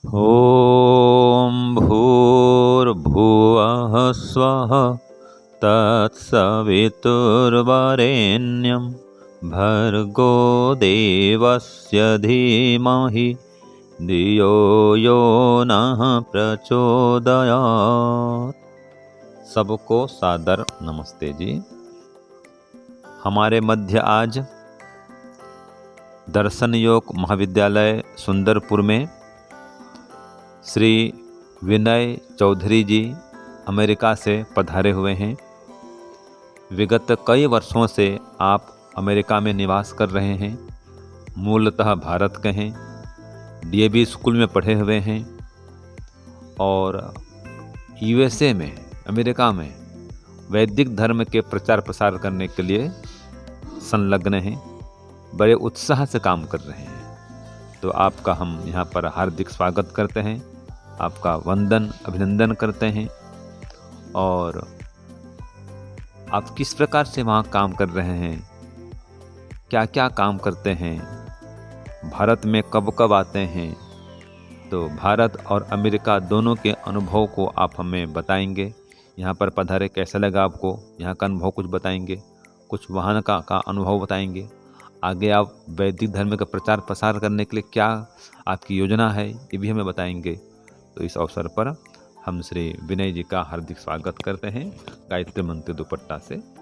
ॐ भूर्भुवः स्वः तत्सवितुर्वरेण्यं भर्गो देवस्य धीमहि धियो यो नः प्रचोदयात्। सबको सादर नमस्ते जी। हमारे मध्य आज दर्शन योग महाविद्यालय सुंदरपुर में श्री विनय चौधरी जी अमेरिका से पधारे हुए हैं। विगत कई वर्षों से आप अमेरिका में निवास कर रहे हैं। मूलतः भारत के हैं, डीएवी स्कूल में पढ़े हुए हैं और यूएसए में, अमेरिका में वैदिक धर्म के प्रचार प्रसार करने के लिए संलग्न हैं। बड़े उत्साह से काम कर रहे हैं। तो आपका हम यहाँ पर हार्दिक स्वागत करते हैं, आपका वंदन अभिनंदन करते हैं। और आप किस प्रकार से वहाँ काम कर रहे हैं, क्या क्या काम करते हैं, भारत में कब कब आते हैं, तो भारत और अमेरिका दोनों के अनुभव को आप हमें बताएंगे। यहाँ पर पधारे कैसा लगा आपको, यहाँ का अनुभव कुछ बताएंगे, कुछ वहाँ का अनुभव बताएंगे। आगे आप वैदिक धर्म का प्रचार प्रसार करने के लिए क्या आपकी योजना है, ये भी हमें बताएंगे। तो इस अवसर पर हम श्री विनय जी का हार्दिक स्वागत करते हैं गायत्री मंत्र दुपट्टा से।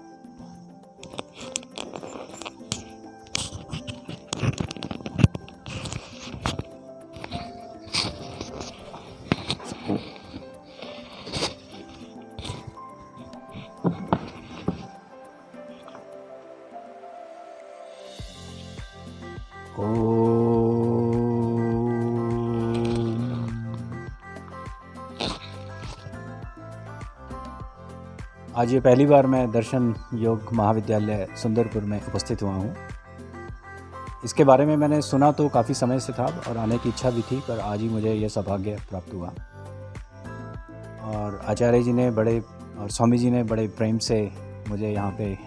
आज ये पहली बार मैं दर्शन योग महाविद्यालय सुंदरपुर में उपस्थित हुआ हूँ। इसके बारे में मैंने सुना तो काफ़ी समय से था और आने की इच्छा भी थी, पर आज ही मुझे यह सौभाग्य प्राप्त हुआ। और आचार्य जी ने बड़े और स्वामी जी ने बड़े प्रेम से मुझे यहाँ पे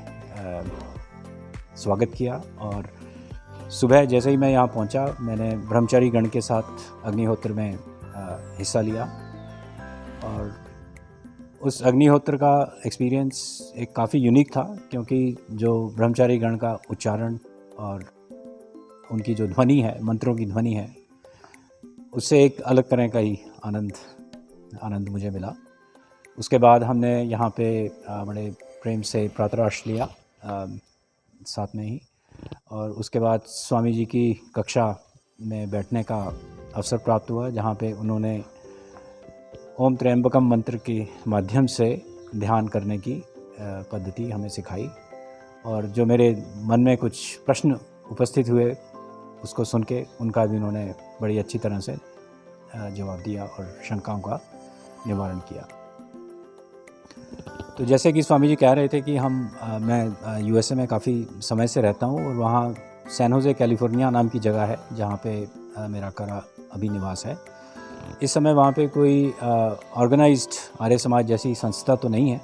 स्वागत किया। और सुबह जैसे ही मैं यहाँ पहुँचा, मैंने ब्रह्मचारी गण के साथ अग्निहोत्र में हिस्सा लिया। और उस अग्निहोत्र का एक्सपीरियंस एक काफ़ी यूनिक था, क्योंकि जो ब्रह्मचारी गण का उच्चारण और उनकी जो ध्वनि है, मंत्रों की ध्वनि है, उससे एक अलग तरह का ही आनंद मुझे मिला। उसके बाद हमने यहाँ पे बड़े प्रेम से प्रातराश लिया साथ में ही। और उसके बाद स्वामी जी की कक्षा में बैठने का अवसर प्राप्त हुआ, जहाँ पे उन्होंने ओम त्र्यंबकम मंत्र के माध्यम से ध्यान करने की पद्धति हमें सिखाई। और जो मेरे मन में कुछ प्रश्न उपस्थित हुए, उसको सुन के उनका भी उन्होंने बड़ी अच्छी तरह से जवाब दिया और शंकाओं का निवारण किया। तो जैसे कि स्वामी जी कह रहे थे कि मैं यूएसए में काफ़ी समय से रहता हूँ और वहाँ सैन होजे कैलिफोर्निया नाम की जगह है, जहाँ पे मेरा करा अभी निवास है। इस समय वहाँ पे कोई ऑर्गेनाइज्ड आर्य समाज जैसी संस्था तो नहीं है,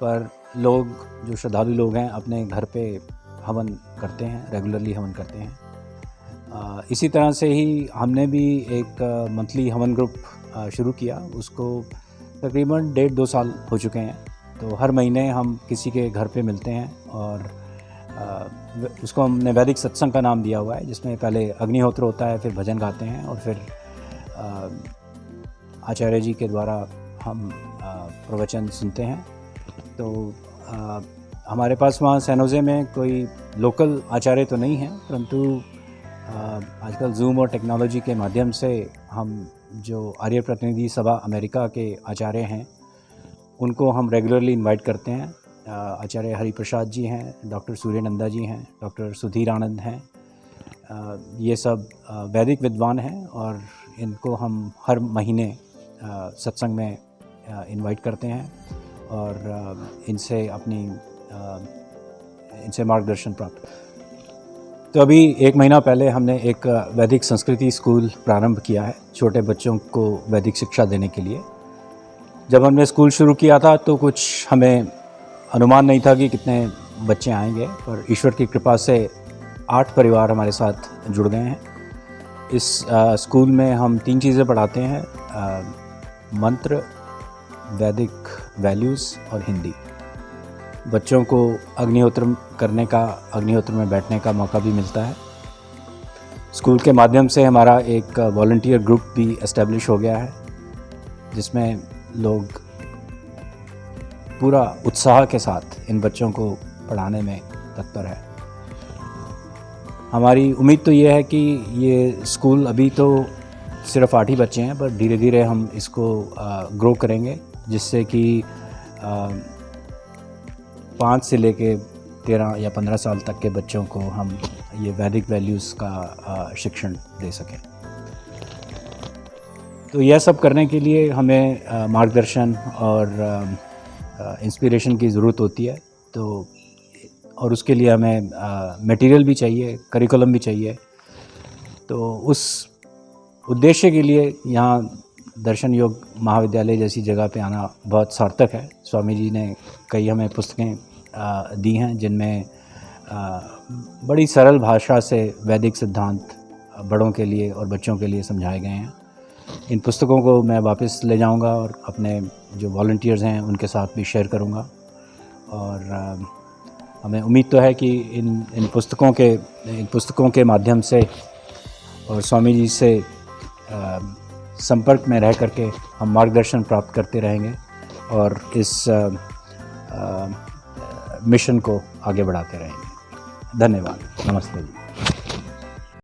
पर लोग, जो श्रद्धालु लोग हैं, अपने घर पे हवन करते हैं, रेगुलरली हवन करते हैं। इसी तरह से ही हमने भी एक मंथली हवन ग्रुप शुरू किया। उसको तकरीबन 1.5-2 साल हो चुके हैं। तो हर महीने हम किसी के घर पे मिलते हैं और उसको हमने वैदिक सत्संग का नाम दिया हुआ है, जिसमें पहले अग्निहोत्र होता है, फिर भजन गाते हैं और फिर आचार्य जी के द्वारा हम प्रवचन सुनते हैं। तो हमारे पास वहाँ सैन होजे में कोई लोकल आचार्य तो नहीं है, परंतु आजकल जूम और टेक्नोलॉजी के माध्यम से हम जो आर्य प्रतिनिधि सभा अमेरिका के आचार्य हैं, उनको हम रेगुलरली इनवाइट करते हैं। आचार्य हरिप्रसाद जी हैं, डॉक्टर सूर्यनंदा जी हैं, डॉक्टर सुधीर आनंद हैं। ये सब वैदिक विद्वान हैं और इनको हम हर महीने सत्संग में इनवाइट करते हैं और इनसे मार्गदर्शन प्राप्त। तो अभी 1 महीना पहले हमने एक वैदिक संस्कृति स्कूल प्रारंभ किया है, छोटे बच्चों को वैदिक शिक्षा देने के लिए। जब हमने स्कूल शुरू किया था तो कुछ हमें अनुमान नहीं था कि कितने बच्चे आएंगे, पर ईश्वर की कृपा से 8 परिवार हमारे साथ जुड़ गए हैं। इस स्कूल में हम 3 चीज़ें पढ़ाते हैं, मंत्र, वैदिक वैल्यूज़ और हिंदी। बच्चों को अग्निहोत्र करने का, अग्निहोत्र में बैठने का मौका भी मिलता है। स्कूल के माध्यम से हमारा एक वॉलंटियर ग्रुप भी एस्टेब्लिश हो गया है, जिसमें लोग पूरा उत्साह के साथ इन बच्चों को पढ़ाने में तत्पर है। हमारी उम्मीद तो ये है कि ये स्कूल अभी तो सिर्फ 8 ही बच्चे हैं, पर धीरे धीरे हम इसको ग्रो करेंगे, जिससे कि 5 से लेके 13 या 15 साल तक के बच्चों को हम ये वैदिक वैल्यूज़ का शिक्षण दे सकें। तो यह सब करने के लिए हमें मार्गदर्शन और इंस्पिरेशन की ज़रूरत होती है, तो और उसके लिए हमें मटेरियल भी चाहिए, करिकुलम भी चाहिए। तो उस उद्देश्य के लिए यहाँ दर्शन योग महाविद्यालय जैसी जगह पे आना बहुत सार्थक है। स्वामी जी ने कई हमें पुस्तकें दी हैं, जिनमें बड़ी सरल भाषा से वैदिक सिद्धांत बड़ों के लिए और बच्चों के लिए समझाए गए हैं। इन पुस्तकों को मैं वापस ले जाऊंगा और अपने जो वॉलंटियर्स हैं उनके साथ भी शेयर करूंगा। और हमें उम्मीद तो है कि इन पुस्तकों के माध्यम से और स्वामी जी से संपर्क में रह करके हम मार्गदर्शन प्राप्त करते रहेंगे और इस मिशन को आगे बढ़ाते रहेंगे। धन्यवाद। नमस्ते जी।